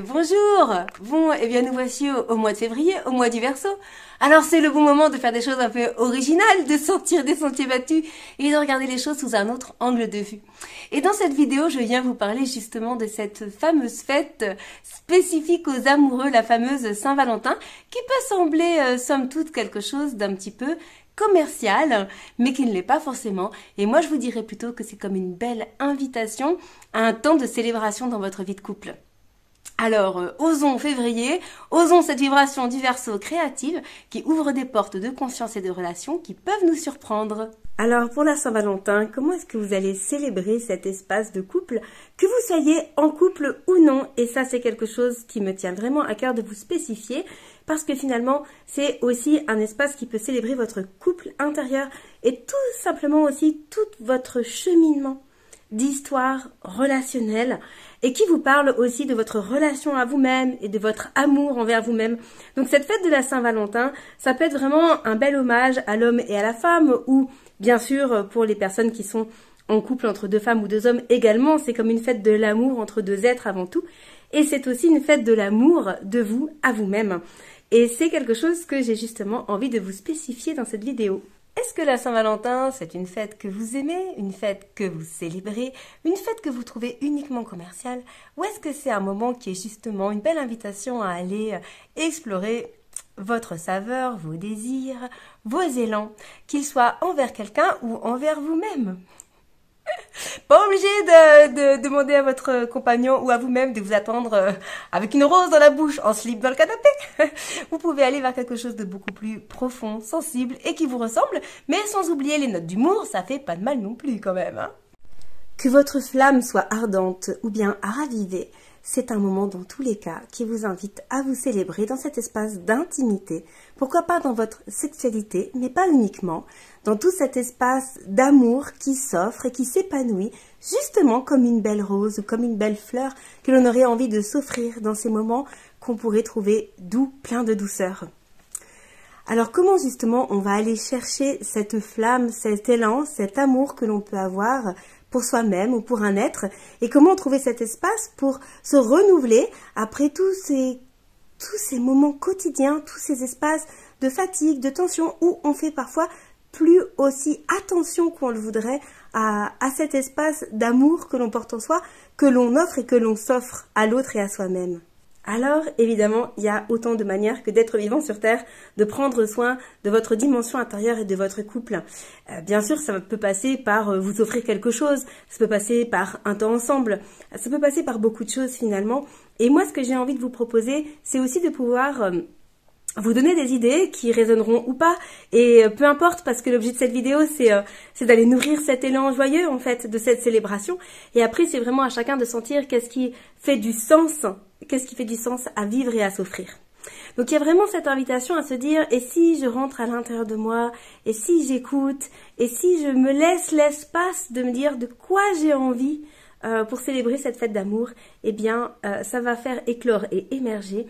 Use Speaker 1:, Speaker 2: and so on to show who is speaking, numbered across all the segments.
Speaker 1: Bonjour. Bon, eh bien nous voici au mois de février, au mois du Verseau. Alors c'est le bon moment de faire des choses un peu originales, de sortir des sentiers battus et de regarder les choses sous un autre angle de vue. Et dans cette vidéo, je viens vous parler justement de cette fameuse fête spécifique aux amoureux, la fameuse Saint-Valentin, qui peut sembler somme toute quelque chose d'un petit peu commercial, mais qui ne l'est pas forcément. Et moi, je vous dirais plutôt que c'est comme une belle invitation à un temps de célébration dans votre vie de couple. Alors, osons février, osons cette vibration du Verseau créative qui ouvre des portes de conscience et de relations qui peuvent nous surprendre. Alors, pour la Saint-Valentin, comment est-ce que vous allez célébrer cet espace de couple, que vous soyez en couple ou non? Et ça, c'est quelque chose qui me tient vraiment à cœur de vous spécifier, parce que finalement, c'est aussi un espace qui peut célébrer votre couple intérieur et tout simplement aussi tout votre cheminement d'histoire relationnelle et qui vous parle aussi de votre relation à vous-même et de votre amour envers vous-même. Donc cette fête de la Saint-Valentin, ça peut être vraiment un bel hommage à l'homme et à la femme, ou bien sûr pour les personnes qui sont en couple entre deux femmes ou deux hommes également, c'est comme une fête de l'amour entre deux êtres avant tout, et c'est aussi une fête de l'amour de vous à vous-même. Et c'est quelque chose que j'ai justement envie de vous spécifier dans cette vidéo. Est-ce que la Saint-Valentin, c'est une fête que vous aimez, une fête que vous célébrez, une fête que vous trouvez uniquement commerciale, ou est-ce que c'est un moment qui est justement une belle invitation à aller explorer votre saveur, vos désirs, vos élans, qu'ils soient envers quelqu'un ou envers vous-même? Pas obligé de demander à votre compagnon ou à vous-même de vous attendre avec une rose dans la bouche, en slip dans le canapé. Vous pouvez aller vers quelque chose de beaucoup plus profond, sensible et qui vous ressemble, mais sans oublier les notes d'humour, ça fait pas de mal non plus quand même, hein. Que votre flamme soit ardente ou bien à raviver, c'est un moment dans tous les cas qui vous invite à vous célébrer dans cet espace d'intimité, pourquoi pas dans votre sexualité, mais pas uniquement, dans tout cet espace d'amour qui s'offre et qui s'épanouit, justement comme une belle rose ou comme une belle fleur que l'on aurait envie de s'offrir dans ces moments qu'on pourrait trouver doux, pleins de douceur. Alors comment justement on va aller chercher cette flamme, cet élan, cet amour que l'on peut avoir pour soi-même ou pour un être, et comment trouver cet espace pour se renouveler après tous ces moments quotidiens, tous ces espaces de fatigue, de tension, où on fait parfois plus aussi attention qu'on le voudrait à cet espace d'amour que l'on porte en soi, que l'on offre et que l'on s'offre à l'autre et à soi-même. Alors, évidemment, il y a autant de manières que d'être vivant sur Terre, de prendre soin de votre dimension intérieure et de votre couple. Bien sûr, ça peut passer par vous offrir quelque chose, ça peut passer par un temps ensemble, ça peut passer par beaucoup de choses finalement. Et moi, ce que j'ai envie de vous proposer, c'est aussi de pouvoir vous donner des idées qui résonneront ou pas, et peu importe, parce que l'objet de cette vidéo c'est d'aller nourrir cet élan joyeux en fait de cette célébration, et après c'est vraiment à chacun de sentir qu'est-ce qui fait du sens à vivre et à s'offrir. Donc il y a vraiment cette invitation à se dire, et si je rentre à l'intérieur de moi, et si j'écoute, et si je me laisse l'espace de me dire de quoi j'ai envie pour célébrer cette fête d'amour, eh bien ça va faire éclore et émerger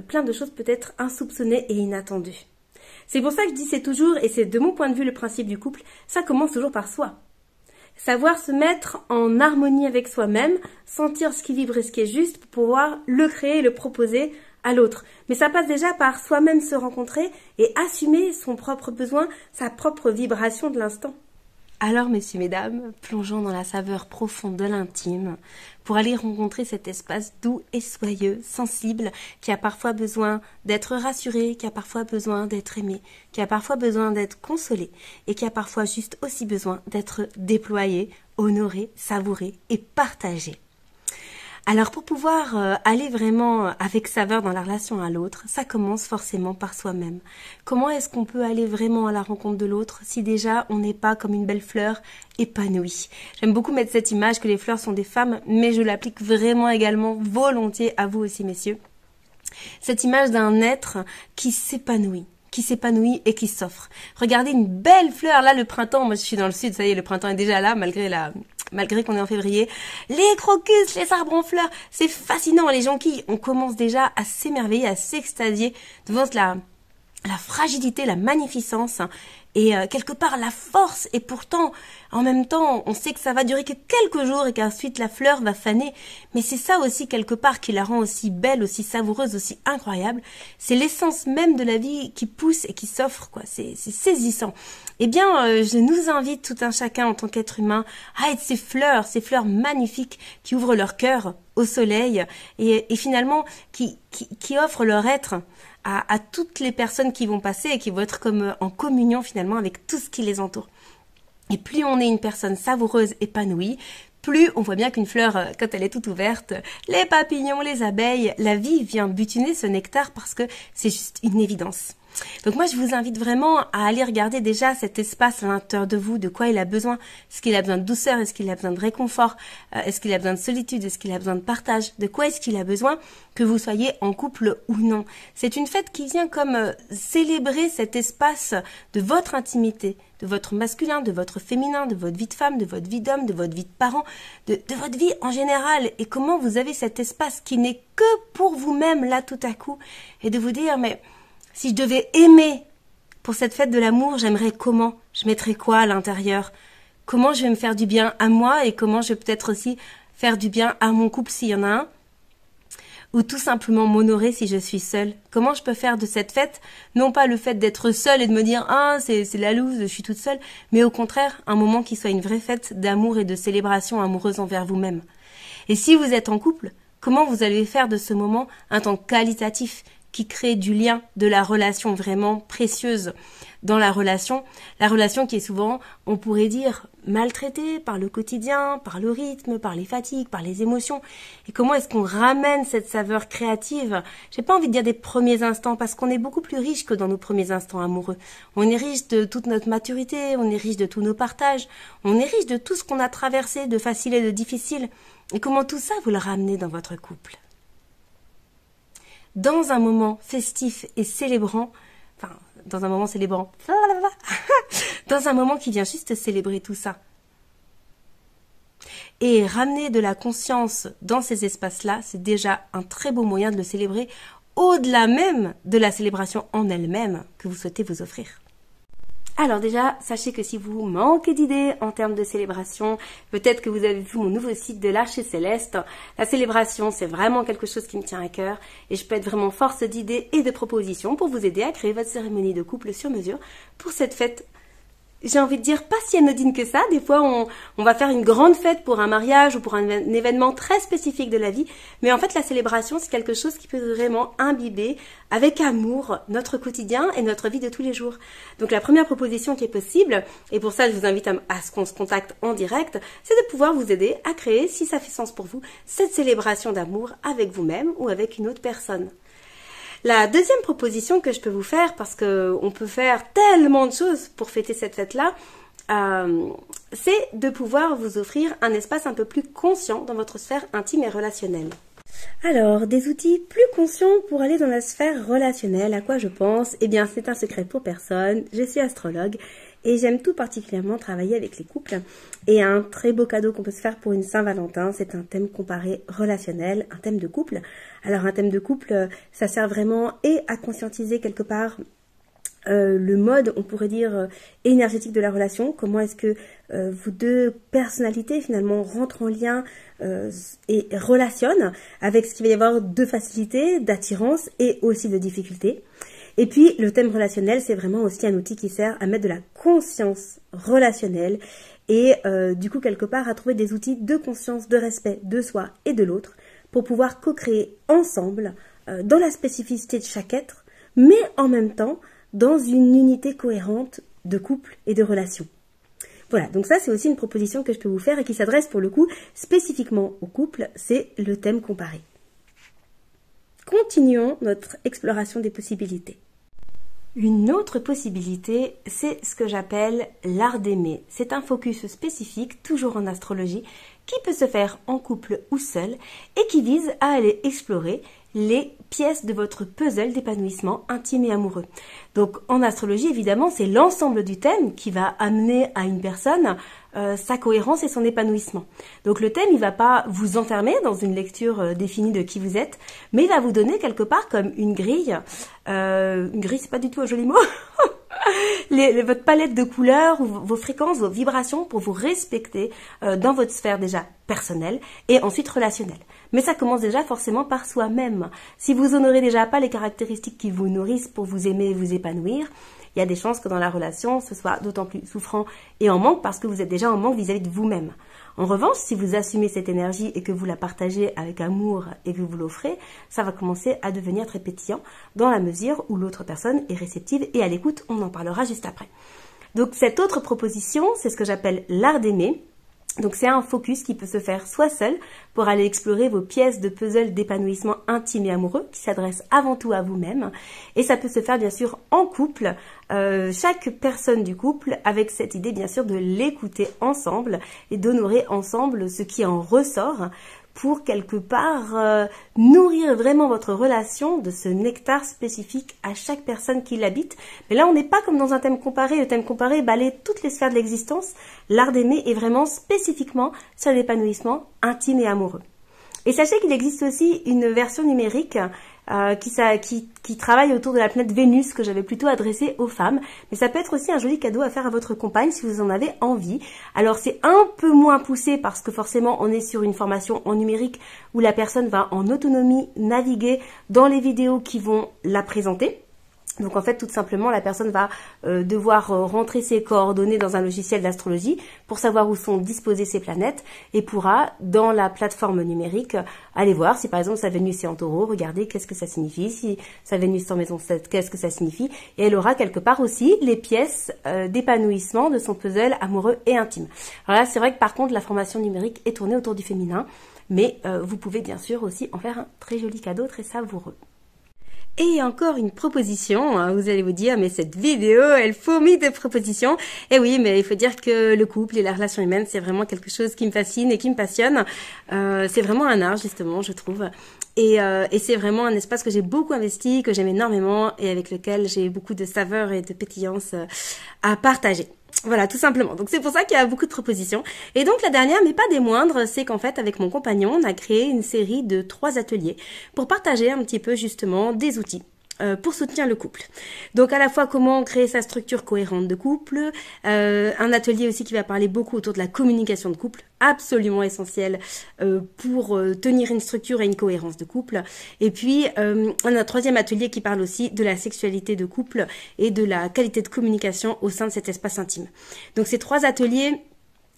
Speaker 1: plein de choses peut-être insoupçonnées et inattendues. C'est pour ça que je dis c'est toujours, et c'est de mon point de vue le principe du couple, ça commence toujours par soi. Savoir se mettre en harmonie avec soi-même, sentir ce qui vibre et ce qui est juste pour pouvoir le créer et le proposer à l'autre. Mais ça passe déjà par soi-même se rencontrer et assumer son propre besoin, sa propre vibration de l'instant. Alors, messieurs, mesdames, plongeons dans la saveur profonde de l'intime pour aller rencontrer cet espace doux et soyeux, sensible, qui a parfois besoin d'être rassuré, qui a parfois besoin d'être aimé, qui a parfois besoin d'être consolé et qui a parfois juste aussi besoin d'être déployé, honoré, savouré et partagé. Alors pour pouvoir aller vraiment avec saveur dans la relation à l'autre, ça commence forcément par soi-même. Comment est-ce qu'on peut aller vraiment à la rencontre de l'autre si déjà on n'est pas comme une belle fleur épanouie? J'aime beaucoup mettre cette image que les fleurs sont des femmes, mais je l'applique vraiment également volontiers à vous aussi messieurs. Cette image d'un être qui s'épanouit et qui s'offre. Regardez une belle fleur, là le printemps, moi je suis dans le sud, ça y est, le printemps est déjà là malgré qu'on est en février. Les crocus, les arbres en fleurs, c'est fascinant, les jonquilles, on commence déjà à s'émerveiller, à s'extasier devant la fragilité, la magnificence et quelque part la force, et pourtant en même temps on sait que ça va durer que quelques jours et qu'ensuite la fleur va faner, mais c'est ça aussi quelque part qui la rend aussi belle, aussi savoureuse, aussi incroyable. C'est l'essence même de la vie qui pousse et qui s'offre, quoi. C'est saisissant. Eh bien, je nous invite tout un chacun en tant qu'être humain à être ces fleurs magnifiques qui ouvrent leur cœur au soleil et finalement qui offrent leur être à toutes les personnes qui vont passer et qui vont être comme en communion finalement avec tout ce qui les entoure. Et plus on est une personne savoureuse, épanouie, plus on voit bien qu'une fleur, quand elle est toute ouverte, les papillons, les abeilles, la vie vient butiner ce nectar parce que c'est juste une évidence. Donc moi, je vous invite vraiment à aller regarder déjà cet espace à l'intérieur de vous, de quoi il a besoin. Est-ce qu'il a besoin de douceur? Est-ce qu'il a besoin de réconfort? Est-ce qu'il a besoin de solitude? Est-ce qu'il a besoin de partage? De quoi est-ce qu'il a besoin, que vous soyez en couple ou non? C'est une fête qui vient comme célébrer cet espace de votre intimité, de votre masculin, de votre féminin, de votre vie de femme, de votre vie d'homme, de votre vie de parent, de votre vie en général. Et comment vous avez cet espace qui n'est que pour vous-même là tout à coup. Et de vous dire, mais si je devais aimer pour cette fête de l'amour, j'aimerais comment? Je mettrais quoi à l'intérieur? Comment je vais me faire du bien à moi et comment je vais peut-être aussi faire du bien à mon couple s'il y en a un? Ou tout simplement m'honorer si je suis seule? Comment je peux faire de cette fête, non pas le fait d'être seule et de me dire « Ah, c'est la loose, je suis toute seule », mais au contraire, un moment qui soit une vraie fête d'amour et de célébration amoureuse envers vous-même. Et si vous êtes en couple, comment vous allez faire de ce moment un temps qualitatif qui crée du lien, de la relation vraiment précieuse dans la relation qui est souvent, on pourrait dire, maltraitée par le quotidien, par le rythme, par les fatigues, par les émotions. Et comment est-ce qu'on ramène cette saveur créative? J'ai pas envie de dire des premiers instants, parce qu'on est beaucoup plus riche que dans nos premiers instants amoureux. On est riche de toute notre maturité, on est riche de tous nos partages, on est riche de tout ce qu'on a traversé, de facile et de difficile. Et comment tout ça, vous le ramenez dans votre couple? Dans un moment festif et célébrant, dans un moment qui vient juste célébrer tout ça. Et ramener de la conscience dans ces espaces-là, c'est déjà un très beau moyen de le célébrer, au-delà même de la célébration en elle-même que vous souhaitez vous offrir. Alors déjà, sachez que si vous manquez d'idées en termes de célébration, peut-être que vous avez vu mon nouveau site de l'Arche Céleste. La célébration, c'est vraiment quelque chose qui me tient à cœur et je peux être vraiment force d'idées et de propositions pour vous aider à créer votre cérémonie de couple sur mesure pour cette fête. J'ai envie de dire pas si anodine que ça. Des fois, on va faire une grande fête pour un mariage ou pour un événement très spécifique de la vie. Mais en fait, la célébration, c'est quelque chose qui peut vraiment imbiber avec amour notre quotidien et notre vie de tous les jours. Donc, la première proposition qui est possible, et pour ça, je vous invite à ce qu'on se contacte en direct, c'est de pouvoir vous aider à créer, si ça fait sens pour vous, cette célébration d'amour avec vous-même ou avec une autre personne. La deuxième proposition que je peux vous faire, parce qu'on peut faire tellement de choses pour fêter cette fête-là, c'est de pouvoir vous offrir un espace un peu plus conscient dans votre sphère intime et relationnelle. Alors, des outils plus conscients pour aller dans la sphère relationnelle, à quoi je pense? Eh bien, c'est un secret pour personne, je suis astrologue et j'aime tout particulièrement travailler avec les couples. Et un très beau cadeau qu'on peut se faire pour une Saint-Valentin, c'est un thème comparé relationnel, un thème de couple. Alors, un thème de couple, ça sert vraiment et à conscientiser quelque part le mode, on pourrait dire, énergétique de la relation. Comment est-ce que vos deux personnalités finalement rentrent en lien et relationnent avec ce qu'il va y avoir de facilité, d'attirance et aussi de difficulté. Et puis le thème relationnel, c'est vraiment aussi un outil qui sert à mettre de la conscience relationnelle et du coup quelque part à trouver des outils de conscience, de respect de soi et de l'autre pour pouvoir co-créer ensemble dans la spécificité de chaque être, mais en même temps dans une unité cohérente de couple et de relation. Voilà, donc ça c'est aussi une proposition que je peux vous faire et qui s'adresse pour le coup spécifiquement au couple, c'est le thème comparé. Continuons notre exploration des possibilités. Une autre possibilité, c'est ce que j'appelle l'art d'aimer. C'est un focus spécifique, toujours en astrologie, qui peut se faire en couple ou seul et qui vise à aller explorer les pièces de votre puzzle d'épanouissement intime et amoureux. Donc en astrologie, évidemment, c'est l'ensemble du thème qui va amener à une personne sa cohérence et son épanouissement. Donc le thème, il va pas vous enfermer dans une lecture définie de qui vous êtes, mais il va vous donner quelque part comme une grille. Une grille, c'est pas du tout un joli mot. votre palette de couleurs, vos fréquences, vos vibrations pour vous respecter dans votre sphère déjà personnelle et ensuite relationnelle. Mais ça commence déjà forcément par soi-même. Si vous honorez déjà pas les caractéristiques qui vous nourrissent pour vous aimer et vous épanouir, il y a des chances que dans la relation, ce soit d'autant plus souffrant et en manque parce que vous êtes déjà en manque vis-à-vis de vous-même. En revanche, si vous assumez cette énergie et que vous la partagez avec amour et que vous l'offrez, ça va commencer à devenir très pétillant dans la mesure où l'autre personne est réceptive et à l'écoute. On en parlera juste après. Donc cette autre proposition, c'est ce que j'appelle l'art d'aimer. Donc c'est un focus qui peut se faire soit seul pour aller explorer vos pièces de puzzle d'épanouissement intime et amoureux qui s'adressent avant tout à vous-même, et ça peut se faire bien sûr en couple, chaque personne du couple avec cette idée bien sûr de l'écouter ensemble et d'honorer ensemble ce qui en ressort pour quelque part nourrir vraiment votre relation de ce nectar spécifique à chaque personne qui l'habite. Mais là, on n'est pas comme dans un thème comparé. Le thème comparé balaye toutes les sphères de l'existence. L'art d'aimer est vraiment spécifiquement sur l'épanouissement intime et amoureux. Et sachez qu'il existe aussi une version numérique qui travaille autour de la planète Vénus que j'avais plutôt adressée aux femmes. Mais ça peut être aussi un joli cadeau à faire à votre compagne si vous en avez envie. Alors c'est un peu moins poussé parce que forcément on est sur une formation en numérique où la personne va en autonomie naviguer dans les vidéos qui vont la présenter. Donc en fait, tout simplement, la personne va devoir rentrer ses coordonnées dans un logiciel d'astrologie pour savoir où sont disposées ses planètes et pourra, dans la plateforme numérique, aller voir si par exemple sa Vénus est en Taureau, regarder qu'est-ce que ça signifie, si sa Vénus est en maison 7, qu'est-ce que ça signifie, et elle aura quelque part aussi les pièces d'épanouissement de son puzzle amoureux et intime. Alors là, c'est vrai que par contre, la formation numérique est tournée autour du féminin, mais vous pouvez bien sûr aussi en faire un très joli cadeau, très savoureux. Et encore une proposition, hein, vous allez vous dire, mais cette vidéo, elle fourmille de propositions. Et oui, mais il faut dire que le couple et la relation humaine, c'est vraiment quelque chose qui me fascine et qui me passionne. C'est vraiment un art, justement, je trouve. Et c'est vraiment un espace que j'ai beaucoup investi, que j'aime énormément et avec lequel j'ai beaucoup de saveur et de pétillance à partager. Voilà, tout simplement. Donc c'est pour ça qu'il y a beaucoup de propositions. Et donc la dernière, mais pas des moindres, c'est qu'en fait avec mon compagnon, on a créé une série de 3 ateliers pour partager un petit peu justement des outils pour soutenir le couple. Donc à la fois comment créer sa structure cohérente de couple, un atelier aussi qui va parler beaucoup autour de la communication de couple, absolument essentiel pour tenir une structure et une cohérence de couple. Et puis un 3e atelier qui parle aussi de la sexualité de couple et de la qualité de communication au sein de cet espace intime. Donc ces 3 ateliers,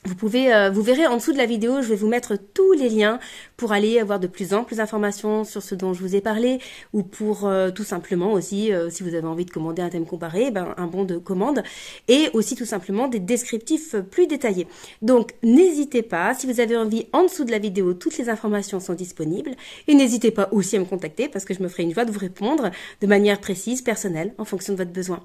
Speaker 1: vous verrez en dessous de la vidéo, je vais vous mettre tous les liens pour aller avoir de plus amples informations sur ce dont je vous ai parlé ou pour tout simplement aussi, si vous avez envie de commander un thème comparé, un bon de commande et aussi tout simplement des descriptifs plus détaillés. Donc n'hésitez pas, si vous avez envie, en dessous de la vidéo, toutes les informations sont disponibles et n'hésitez pas aussi à me contacter parce que je me ferai une joie de vous répondre de manière précise, personnelle, en fonction de votre besoin.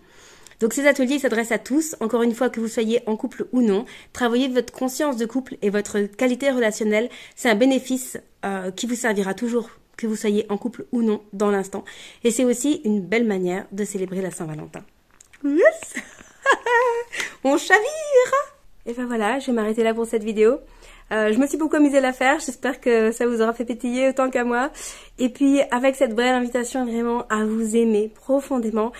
Speaker 1: Donc ces ateliers s'adressent à tous, encore une fois que vous soyez en couple ou non. Travailler votre conscience de couple et votre qualité relationnelle, c'est un bénéfice qui vous servira toujours, que vous soyez en couple ou non, dans l'instant. Et c'est aussi une belle manière de célébrer la Saint-Valentin. Yes. On chavire. Et ben voilà, je vais m'arrêter là pour cette vidéo. Je me suis beaucoup amusée à la faire, j'espère que ça vous aura fait pétiller autant qu'à moi. Et puis avec cette belle invitation vraiment à vous aimer profondément,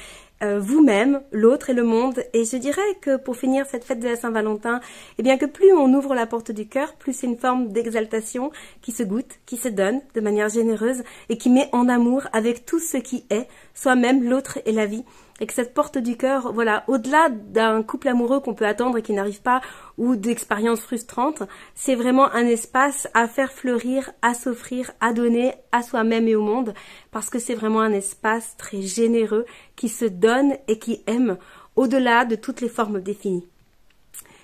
Speaker 1: vous-même, l'autre et le monde. Et je dirais que pour finir cette fête de la Saint-Valentin, eh bien que plus on ouvre la porte du cœur, plus c'est une forme d'exaltation qui se goûte, qui se donne de manière généreuse et qui met en amour avec tout ce qui est, soi-même, l'autre et la vie. Et que cette porte du cœur, voilà, au-delà d'un couple amoureux qu'on peut attendre et qui n'arrive pas, ou d'expériences frustrantes, c'est vraiment un espace à faire fleurir, à s'offrir, à donner à soi-même et au monde, parce que c'est vraiment un espace très généreux qui se donne et qui aime au-delà de toutes les formes définies.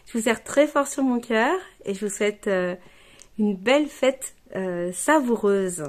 Speaker 1: Je vous serre très fort sur mon cœur et je vous souhaite une belle fête savoureuse.